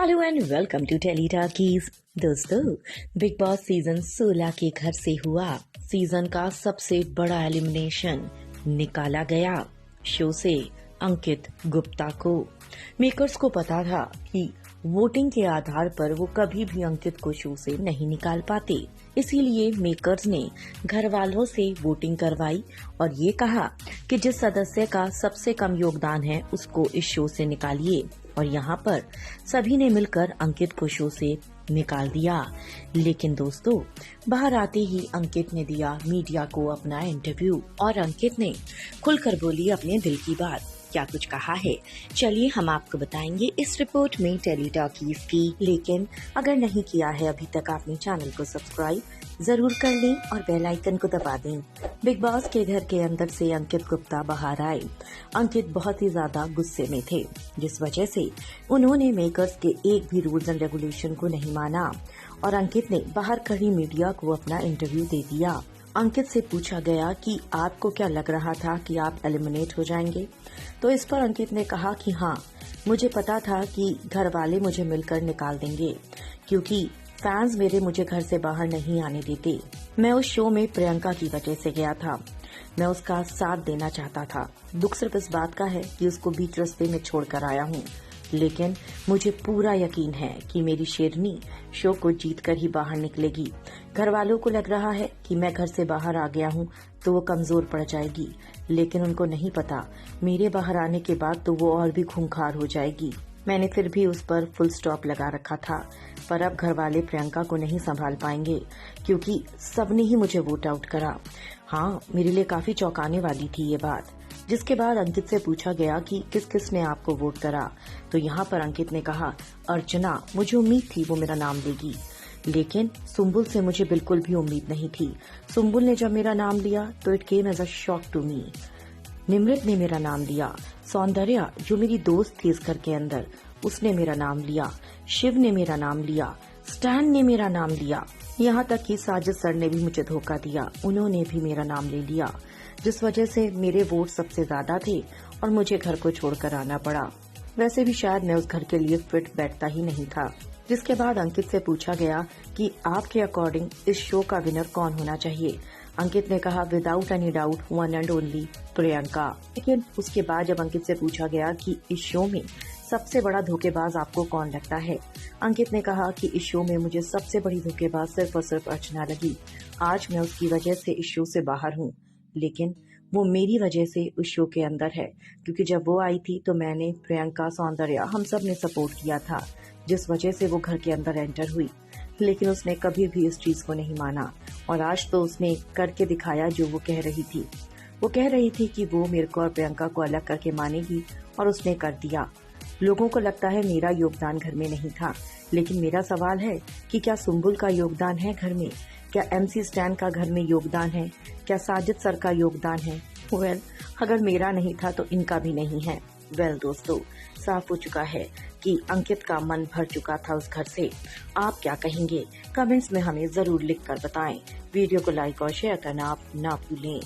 Hello and welcome to Tele Talkies. दोस्तों, Bigg Boss season 16 के घर से हुआ सीजन का सबसे बड़ा एलिमिनेशन। निकाला गया शो से अंकित गुप्ता को। मेकर्स को पता था कि वोटिंग के आधार पर वो कभी भी अंकित को शो से नहीं निकाल पाते, इसीलिए मेकर्स ने घर वालों से वोटिंग करवाई और ये कहा कि जिस सदस्य का सबसे कम योगदान है उसको इस शो से निकालिए। और यहाँ पर सभी ने मिलकर अंकित को शो से निकाल दिया। लेकिन दोस्तों, बाहर आते ही अंकित ने दिया मीडिया को अपना इंटरव्यू और अंकित ने खुलकर बोली अपने दिल की बात। क्या कुछ कहा है, चलिए हम आपको बताएंगे इस रिपोर्ट में टेली टॉकीज की। लेकिन अगर नहीं किया है अभी तक आपने चैनल को सब्सक्राइब जरूर कर लें और बेल आइकन को दबा दें। बिग बॉस के घर के अंदर से अंकित गुप्ता बाहर आए। अंकित बहुत ही ज्यादा गुस्से में थे, जिस वजह से उन्होंने मेकर्स के एक भी रूल्स एंड रेगुलेशन को नहीं माना और अंकित ने बाहर खड़ी मीडिया को अपना इंटरव्यू दे दिया। अंकित से पूछा गया कि आपको क्या लग रहा था कि आप एलिमिनेट हो जाएंगे, तो इस पर अंकित ने कहा कि हाँ, मुझे पता था कि घर वाले मुझे मिलकर निकाल देंगे क्योंकि फैंस मुझे घर से बाहर नहीं आने देते। मैं उस शो में प्रियंका की वजह से गया था, मैं उसका साथ देना चाहता था। दुख सिर्फ इस बात का है कि उसको बीच रास्ते में छोड़कर आया हूँ, लेकिन मुझे पूरा यकीन है कि मेरी शेरनी शो को जीतकर ही बाहर निकलेगी। घर वालों को लग रहा है कि मैं घर से बाहर आ गया हूँ तो वो कमजोर पड़ जाएगी, लेकिन उनको नहीं पता मेरे बाहर आने के बाद तो वो और भी खूंखार हो जाएगी। मैंने फिर भी उस पर फुल स्टॉप लगा रखा था, पर अब घर वाले प्रियंका को नहीं संभाल पाएंगे क्योंकि सबने ही मुझे वोट आउट करा। हाँ, मेरे लिए काफी चौंकाने वाली थी ये बात। जिसके बाद अंकित से पूछा गया कि किस किस ने आपको वोट करा, तो यहाँ पर अंकित ने कहा अर्चना, मुझे उम्मीद थी वो मेरा नाम लेगी, लेकिन सुम्बुल से मुझे बिल्कुल भी उम्मीद नहीं थी। सुम्बुल ने जब मेरा नाम लिया तो it came as a shock to me. Nimrit ने मेरा नाम लिया, सौंदर्या जो मेरी दोस्त थी इस घर के अंदर उसने मेरा नाम लिया, शिव ने मेरा नाम लिया, स्टैन ने मेरा नाम लिया, यहाँ तक कि साजिद सर ने भी मुझे धोखा दिया, उन्होंने भी मेरा नाम ले लिया, जिस वजह से मेरे वोट सबसे ज्यादा थे और मुझे घर को छोड़कर आना पड़ा। वैसे भी शायद मैं उस घर के लिए फिट बैठता ही नहीं था। जिसके बाद अंकित से पूछा गया कि आपके अकॉर्डिंग इस शो का विनर कौन होना चाहिए। अंकित ने कहा without any doubt one and only Priyanka. लेकिन उसके बाद जब अंकित से पूछा गया कि इस शो में सबसे बड़ा धोखेबाज आपको कौन लगता है, अंकित ने कहा कि इस शो में मुझे सबसे बड़ी धोखेबाज सिर्फ और सिर्फ अर्चना लगी। आज मैं उसकी वजह से इस शो से बाहर हूँ, लेकिन वो मेरी वजह से उस शो के अंदर है क्योंकि जब वो आई थी तो मैंने प्रियंका, सौंदर्या हम सब ने सपोर्ट किया था, जिस वजह से वो घर के अंदर एंटर हुई। लेकिन उसने कभी भी इस चीज को नहीं माना और आज तो उसने करके दिखाया जो वो कह रही थी। वो कह रही थी कि वो मेरे को और प्रियंका को अलग करके मानेगी और उसने कर दिया। लोगों को लगता है मेरा योगदान घर में नहीं था, लेकिन मेरा सवाल है कि क्या सुम्बुल का योगदान है घर में, क्या MC स्टैन का घर में योगदान है, क्या साजिद सर का योगदान है? वेल, अगर मेरा नहीं था तो इनका भी नहीं है। वेल दोस्तों, साफ हो चुका है कि अंकित का मन भर चुका था उस घर से। आप क्या कहेंगे? कमेंट्स में हमें जरूर लिख कर बताएं। वीडियो को लाइक और शेयर करना आप ना भूलें।